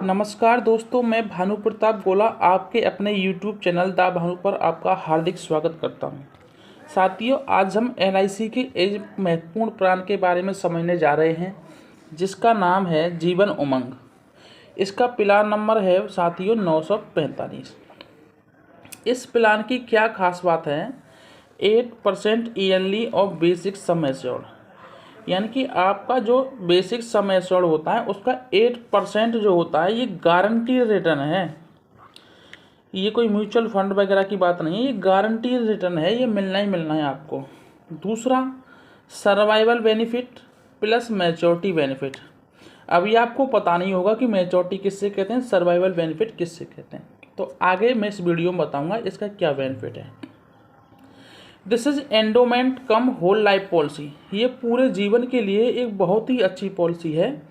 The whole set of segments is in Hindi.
नमस्कार दोस्तों, मैं भानु प्रताप गोला आपके अपने YouTube चैनल दा भानु पर आपका हार्दिक स्वागत करता हूं। साथियों, आज हम LIC के एक महत्वपूर्ण प्लान के बारे में समझने जा रहे हैं जिसका नाम है जीवन उमंग। इसका प्लान नंबर है साथियों 945। इस प्लान की क्या खास बात है? 8% yearly of basic sum assured, यानी कि आपका जो बेसिक सम एश्योर्ड होता है उसका 8% जो होता है ये गारंटी रिटर्न है। ये कोई म्यूचुअल फंड वगैरह की बात नहीं है, ये गारंटी रिटर्न है, ये मिलना ही मिलना है आपको। दूसरा, survival benefit plus maturity benefit. अभी आपको पता नहीं होगा कि मैच्योरिटी किससे कहते हैं, सर्वाइवल बेनिफिट किससे कहते हैं, तो आगे मैं इस वीडियो में बताऊँगा इसका क्या बेनिफिट है। This is endowment cum whole life policy. ये पूरे जीवन के लिए एक बहुत ही अच्छी पॉलिसी है,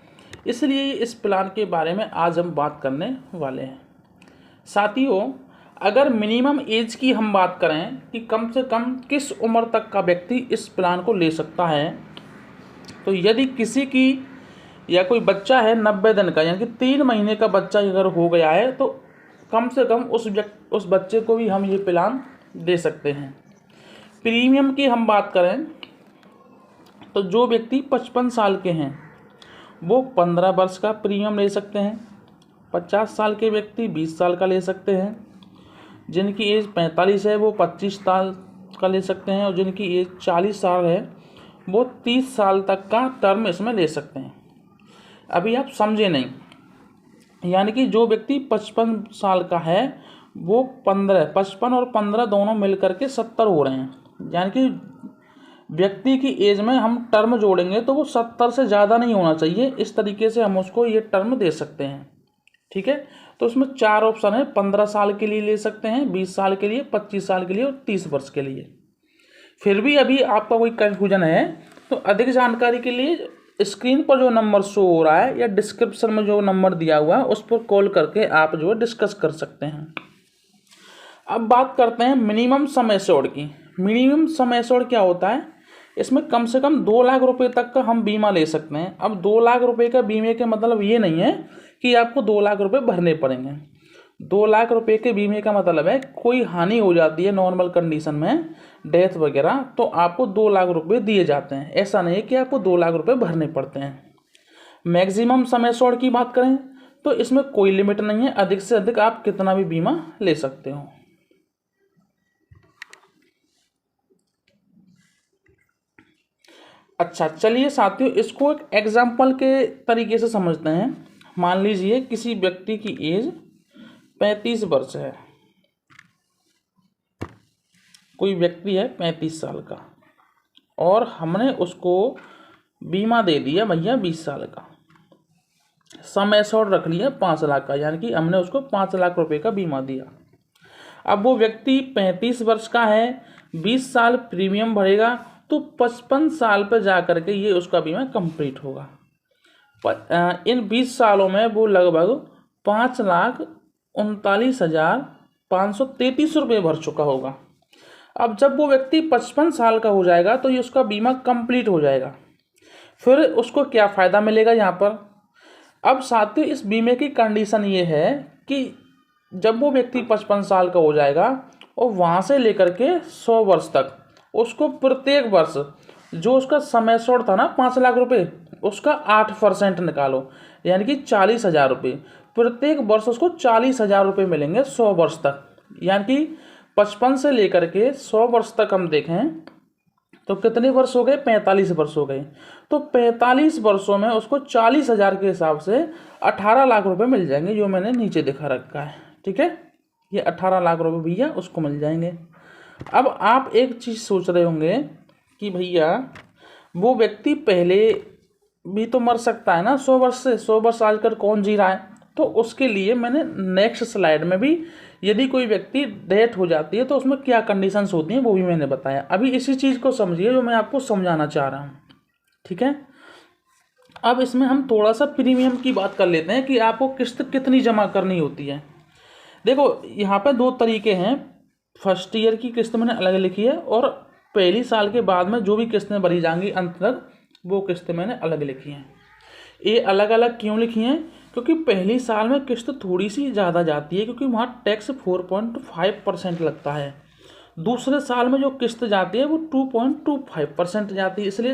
इसलिए इस प्लान के बारे में आज हम बात करने वाले हैं। साथियों, अगर मिनिमम एज की हम बात करें कि कम से कम किस उम्र तक का व्यक्ति इस प्लान को ले सकता है, तो यदि किसी की या कोई बच्चा है 90 दिन का, यानी कि 3 महीने का बच्चा अगर हो गया है तो कम से कम उस बच्चे को भी हम ये प्लान दे सकते हैं। प्रीमियम की हम बात करें तो जो व्यक्ति 55 साल के हैं वो 15 वर्ष का प्रीमियम ले सकते हैं, 50 साल के व्यक्ति 20 साल का ले सकते हैं, जिनकी एज 45 है वो 25 साल का ले सकते हैं, और जिनकी एज 40 साल है वो 30 साल तक का टर्म इसमें ले सकते हैं। अभी आप समझे नहीं, यानी कि जो व्यक्ति 55 साल का है वो 55 और 15 दोनों मिलकर के 70 हो रहे हैं, यानी कि व्यक्ति की एज में हम टर्म जोड़ेंगे तो वो 70 से ज़्यादा नहीं होना चाहिए। इस तरीके से हम उसको ये टर्म दे सकते हैं। ठीक है, तो इसमें 4 ऑप्शन है। 15 साल के लिए ले सकते हैं, 20 साल के लिए, 25 साल के लिए और 30 वर्ष के लिए। फिर भी अभी आपका कोई कन्फ्यूजन है तो अधिक जानकारी के लिए स्क्रीन पर जो नंबर शो हो रहा है या डिस्क्रिप्शन में जो नंबर दिया हुआ है उस पर कॉल करके आप जो है डिस्कस कर सकते हैं। अब बात करते हैं मिनिमम सम एश्योर्ड की। मिनिमम सम एश्योर्ड क्या होता है? इसमें कम से कम 2 लाख रुपए तक का हम बीमा ले सकते हैं। अब 2 लाख रुपए का बीमे के मतलब ये नहीं है कि आपको 2 लाख रुपए भरने पड़ेंगे। 2 लाख रुपए के बीमे का मतलब है कोई हानि हो जाती है नॉर्मल कंडीशन में, डेथ वगैरह, तो आपको 2 लाख रुपए दिए जाते हैं। ऐसा नहीं है कि आपको 2 लाख रुपए भरने पड़ते हैं। मैक्सिमम सम एश्योर्ड की बात करें तो इसमें कोई लिमिट नहीं है, अधिक से अधिक आप कितना भी बीमा ले सकते हो। अच्छा, चलिए साथियों, इसको एक एग्जाम्पल के तरीके से समझते हैं। मान लीजिए किसी व्यक्ति की एज 35 वर्ष है, कोई व्यक्ति है 35 साल का, और हमने उसको बीमा दे दिया भैया 20 साल का, सम एश्योर्ड रख लिया 5 लाख का, यानी कि हमने उसको 5 लाख रुपए का बीमा दिया। अब वो व्यक्ति 35 वर्ष का है, 20 साल प्रीमियम भरेगा तो 55 साल पर जा करके ये उसका बीमा कंप्लीट होगा। इन 20 सालों में वो लगभग 5,39,533 रुपये भर चुका होगा। अब जब वो व्यक्ति 55 साल का हो जाएगा तो ये उसका बीमा कंप्लीट हो जाएगा। फिर उसको क्या फ़ायदा मिलेगा यहाँ पर? अब साथियों, इस बीमे की कंडीशन ये है कि जब वो व्यक्ति 55 साल का हो जाएगा और वहाँ से लेकर के 100 वर्ष तक उसको प्रत्येक वर्ष जो उसका सम एश्योर्ड था ना 5 लाख रुपए, उसका 8% निकालो, यानी कि 40,000 रुपये। प्रत्येक वर्ष उसको 40,000 रुपये मिलेंगे 100 वर्ष तक, यानी कि 55 से लेकर के 100 वर्ष तक हम देखें तो कितने वर्ष हो गए? 45 वर्ष हो गए। तो 45 वर्षों में उसको 40,000 के हिसाब से 18 लाख रुपए मिल जाएंगे, जो मैंने नीचे दिखा रखा है। ठीक है, ये 18 लाख रुपए भैया उसको मिल जाएंगे। अब आप एक चीज़ सोच रहे होंगे कि भैया वो व्यक्ति पहले भी तो मर सकता है ना 100 वर्ष से, 100 वर्ष आजकल कौन जी रहा है? तो उसके लिए मैंने नेक्स्ट स्लाइड में भी यदि कोई व्यक्ति डेथ हो जाती है तो उसमें क्या कंडीशंस होती हैं वो भी मैंने बताया। अभी इसी चीज़ को समझिए जो मैं आपको समझाना चाह रहा हूँ। ठीक है, अब इसमें हम थोड़ा सा प्रीमियम की बात कर लेते हैं कि आपको किस्त कितनी जमा करनी होती है। देखो, यहाँ पर 2 तरीके हैं। फर्स्ट ईयर की किस्त मैंने अलग लिखी है, और पहली साल के बाद में जो भी किस्तें भरी जाएंगी अंत तक वो किस्तें मैंने अलग लिखी हैं। ये अलग अलग क्यों लिखी हैं? क्योंकि पहली साल में किस्त थोड़ी सी ज़्यादा जाती है, क्योंकि वहाँ टैक्स 4.5% लगता है। दूसरे साल में जो किस्त जाती है वो 2.25% जाती है, इसलिए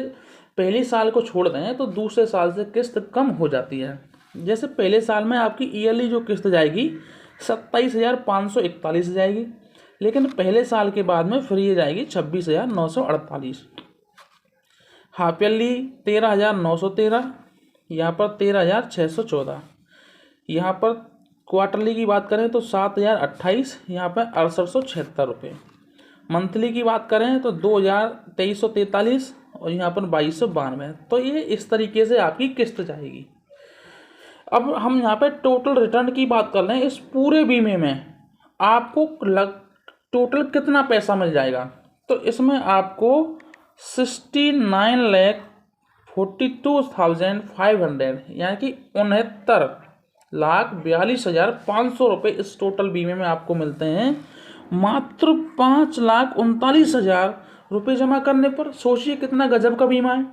पहले साल को छोड़ दें तो दूसरे साल से किस्त कम हो जाती है। जैसे पहले साल में आपकी ईयरली जो किस्त जाएगी 27,541 जाएगी, लेकिन पहले साल के बाद में फ्री जाएगी 26,948। हाफ ईयरली 13,913, यहाँ पर 13,614। यहाँ पर क्वार्टरली की बात करें तो 7,028, यहाँ पर 6876 रुपये। मंथली की बात करें तो 2,2343 और यहाँ पर 2,292। तो ये इस तरीके से आपकी किस्त जाएगी। अब हम यहाँ पे टोटल रिटर्न की बात कर रहे हैं। इस पूरे बीमे में आपको टोटल कितना पैसा मिल जाएगा, तो इसमें आपको 69,42,500 यानी कि 69,42,500 रुपये इस टोटल बीमे में आपको मिलते हैं। मात्र 5,39,000 रुपये जमा करने पर। सोचिए कितना गजब का बीमा है।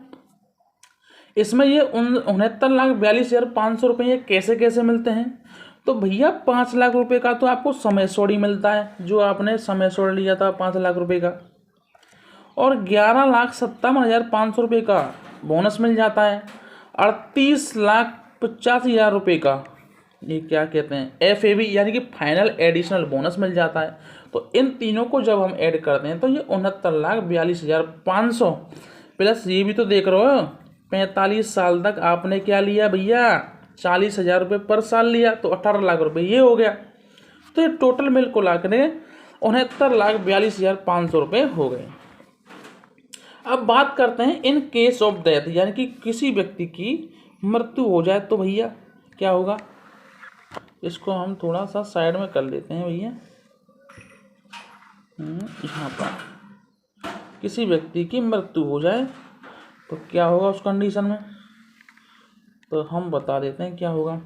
इसमें ये 69,42,500 रुपये ये कैसे कैसे मिलते हैं, तो भैया 5 लाख रुपए का तो आपको समय छोड़ी मिलता है, जो आपने समय छोड़ लिया था 5 लाख रुपए का, और 11,57,500 रुपये का बोनस मिल जाता है। 38,85,000 रुपये का ये क्या कहते हैं FAB यानी कि फाइनल एडिशनल बोनस मिल जाता है। तो इन तीनों को जब हम ऐड करते हैं तो ये 69,42,500 प्लस ये भी तो देख रहे हो 45 साल तक आपने क्या लिया भैया, 40,000 रुपये पर साल लिया, तो 18 लाख रुपये ये हो गया। तो ये टोटल मिल को ला कर 69,42,500 रुपये हो गए। अब बात करते हैं इन केस ऑफ डेथ, यानी कि किसी व्यक्ति की मृत्यु हो जाए तो भैया क्या होगा। इसको हम थोड़ा सा साइड में कर लेते हैं भैया। यहाँ पर किसी व्यक्ति की मृत्यु हो जाए तो क्या होगा उस कंडीशन में, तो हम बता देते हैं क्या होगा।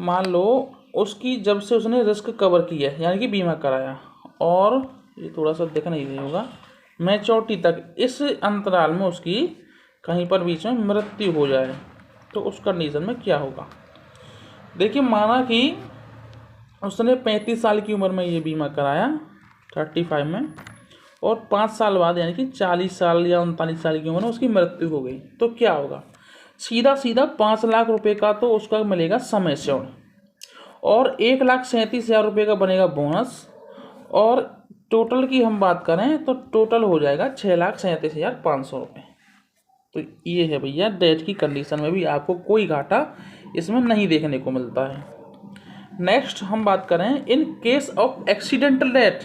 मान लो उसकी जब से उसने रिस्क कवर किया यानी कि बीमा कराया, और ये थोड़ा सा देखना ही नहीं होगा, मैच्योरिटी तक इस अंतराल में उसकी कहीं पर बीच में मृत्यु हो जाए तो उस कंडीशन में क्या होगा। देखिए माना कि उसने 35 साल की उम्र में ये बीमा कराया 35 में, और 5 साल बाद यानी कि 40 साल या 39 साल की उम्र में उसकी मृत्यु हो गई, तो क्या होगा। सीधा 5 लाख रुपए का तो उसका मिलेगा समय श्योर, और 1,37,000 रुपये का बनेगा बोनस, और टोटल की हम बात करें तो टोटल हो जाएगा 6,37,500 रुपये। तो ये है भैया डेथ की कंडीशन में भी आपको कोई घाटा इसमें नहीं देखने को मिलता है। नेक्स्ट हम बात करें in case of accidental death,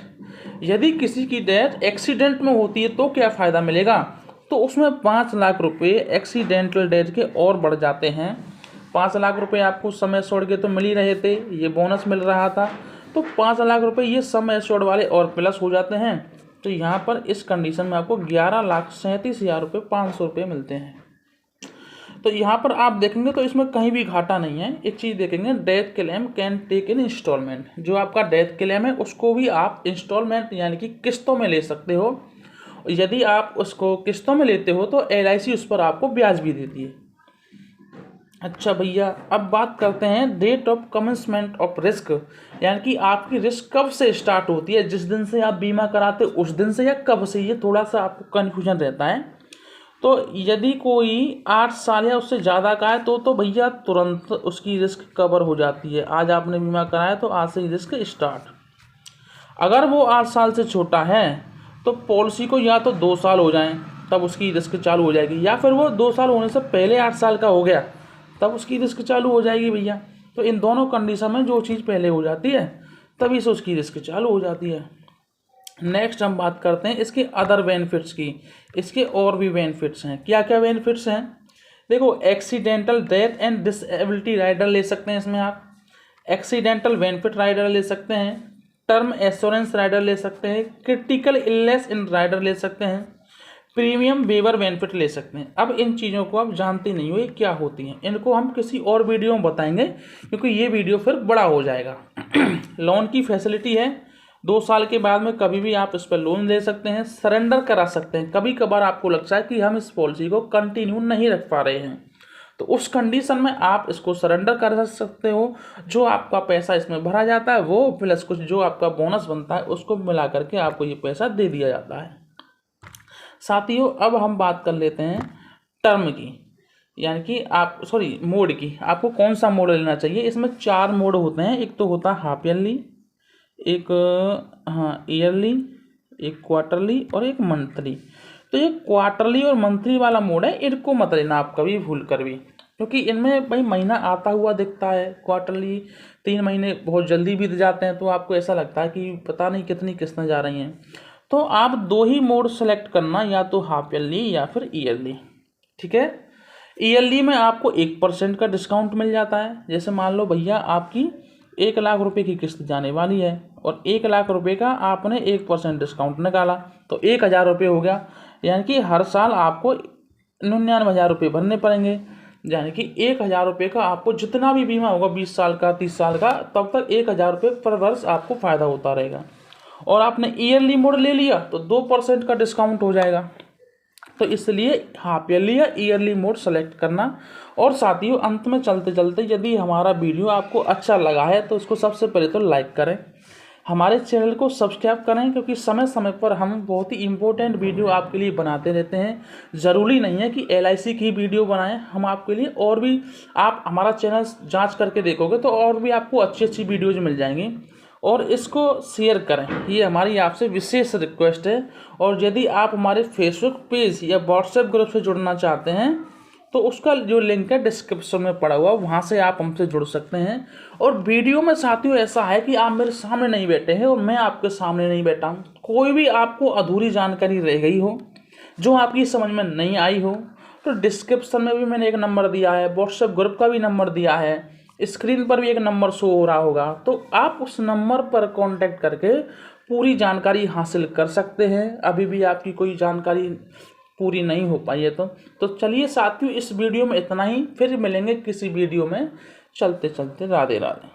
यदि किसी की डेथ एक्सीडेंट में होती है तो क्या फ़ायदा मिलेगा, तो उसमें 5 लाख रुपये एक्सीडेंटल डेथ के और बढ़ जाते हैं। 5 लाख रुपये आपको समय छोड़ के तो मिल ही रहे थे, ये बोनस मिल रहा था, तो 5 लाख रुपये ये समय छोड़ वाले और प्लस हो जाते हैं। तो यहाँ पर इस कंडीशन में आपको 11,37,500 रुपये मिलते हैं। तो यहाँ पर आप देखेंगे तो इसमें कहीं भी घाटा नहीं है। एक चीज़ देखेंगे, death claim can take in installment, जो आपका डेथ क्लेम है उसको भी आप इंस्टॉलमेंट यानी कि किस्तों में ले सकते हो। यदि आप उसको किस्तों में लेते हो तो LIC उस पर आपको ब्याज भी देती है। अच्छा भैया, अब बात करते हैं date of commencement of risk, यानी कि आपकी रिस्क कब से स्टार्ट होती है, जिस दिन से आप बीमा कराते उस दिन से या कब से, ये थोड़ा सा आपको कन्फ्यूजन रहता है। तो यदि कोई 8 साल या उससे ज़्यादा का है तो भैया तुरंत उसकी रिस्क कवर हो जाती है। आज आपने बीमा कराया तो आज से ही रिस्क स्टार्ट। अगर वो 8 साल से छोटा है तो पॉलिसी को या तो 2 साल हो जाएं तब उसकी रिस्क चालू हो जाएगी, या फिर वो 2 साल होने से पहले 8 साल का हो गया तब उसकी रिस्क चालू हो जाएगी भैया। तो इन दोनों कंडीशन में जो चीज़ पहले हो जाती है तभी से उसकी रिस्क चालू हो जाती है। नेक्स्ट हम बात करते हैं इसके अदर बेनिफिट्स की। इसके और भी बेनिफिट्स हैं। क्या क्या बेनिफिट्स हैं, देखो accidental death and disability rider ले सकते हैं इसमें आप, एक्सीडेंटल बेनिफिट राइडर ले सकते हैं, टर्म एश्योरेंस राइडर ले सकते हैं, क्रिटिकल इलनेस इन राइडर ले सकते हैं, प्रीमियम वेवर बेनिफिट ले सकते हैं। अब इन चीज़ों को आप जानते नहीं हो ये क्या होती हैं, इनको हम किसी और वीडियो में बताएंगे क्योंकि ये वीडियो फिर बड़ा हो जाएगा। लोन की फैसिलिटी है, 2 साल के बाद में कभी भी आप इस पर लोन ले सकते हैं, सरेंडर करा सकते हैं। कभी कभार आपको लगता है कि हम इस पॉलिसी को कंटिन्यू नहीं रख पा रहे हैं तो उस कंडीशन में आप इसको सरेंडर कर सकते हो। जो आपका पैसा इसमें भरा जाता है वो प्लस कुछ जो आपका बोनस बनता है उसको मिला करके आपको ये पैसा दे दिया जाता है। साथियों, अब हम बात कर लेते हैं टर्म की, यानी कि आप मोड की। आपको कौन सा मोड लेना चाहिए। इसमें 4 मोड होते हैं। एक तो होता है हाफ ईयरली, एक ईयरली, एक क्वार्टरली और एक मंथली। तो ये क्वार्टरली और मंथली वाला मोड है, इनको मत लेना आप कभी भूल कर भी, क्योंकि इनमें भाई महीना आता हुआ दिखता है। क्वार्टरली 3 महीने बहुत जल्दी बीत जाते हैं, तो आपको ऐसा लगता है कि पता नहीं कितनी किस्तें जा रही हैं। तो आप 2 ही मोड सेलेक्ट करना, या तो हाफ ईयरली या फिर ईयरली। ठीक है। ईयरली में आपको 1% का डिस्काउंट मिल जाता है। जैसे मान लो भैया आपकी 1 लाख रुपए की किस्त जाने वाली है और 1 लाख रुपए का आपने 1% डिस्काउंट निकाला तो 1000 रुपये हो गया। यानी कि हर साल आपको 99,000 रुपये भरने पड़ेंगे। यानी कि 1000 रुपये का आपको जितना भी बीमा होगा 20 साल का 30 साल का, तब तक 1000 रुपये पर वर्ष आपको फ़ायदा होता रहेगा। और आपने ईयरली मोड ले लिया तो 2% का डिस्काउंट हो जाएगा। तो इसलिए हाफ ईयरली या ईयरली मोड सेलेक्ट करना। और साथियों, अंत में चलते चलते यदि हमारा वीडियो आपको अच्छा लगा है तो इसको सबसे पहले तो लाइक करें, हमारे चैनल को सब्सक्राइब करें, क्योंकि समय समय पर हम बहुत ही इम्पोर्टेंट वीडियो आपके लिए बनाते रहते हैं। ज़रूरी नहीं है कि LIC की वीडियो बनाएं, हम आपके लिए और भी, आप हमारा चैनल जांच करके देखोगे तो और भी आपको अच्छी अच्छी वीडियोज़ मिल जाएंगी। और इसको शेयर करें, ये हमारी आपसे विशेष रिक्वेस्ट है। और यदि आप हमारे फेसबुक पेज या व्हाट्सएप ग्रुप से जुड़ना चाहते हैं तो उसका जो लिंक है डिस्क्रिप्शन में पड़ा हुआ, वहाँ से आप हमसे जुड़ सकते हैं। और वीडियो में साथियों ऐसा है कि आप मेरे सामने नहीं बैठे हैं और मैं आपके सामने नहीं बैठा हूँ। कोई भी आपको अधूरी जानकारी रह गई हो, जो आपकी समझ में नहीं आई हो, तो डिस्क्रिप्शन में भी मैंने एक नंबर दिया है, व्हाट्सएप ग्रुप का भी नंबर दिया है, स्क्रीन पर भी एक नंबर शो हो रहा होगा, तो आप उस नंबर पर कांटेक्ट करके पूरी जानकारी हासिल कर सकते हैं। अभी भी आपकी कोई जानकारी पूरी नहीं हो पाई है तो चलिए साथियों, इस वीडियो में इतना ही। फिर मिलेंगे किसी वीडियो में। चलते चलते राधे राधे।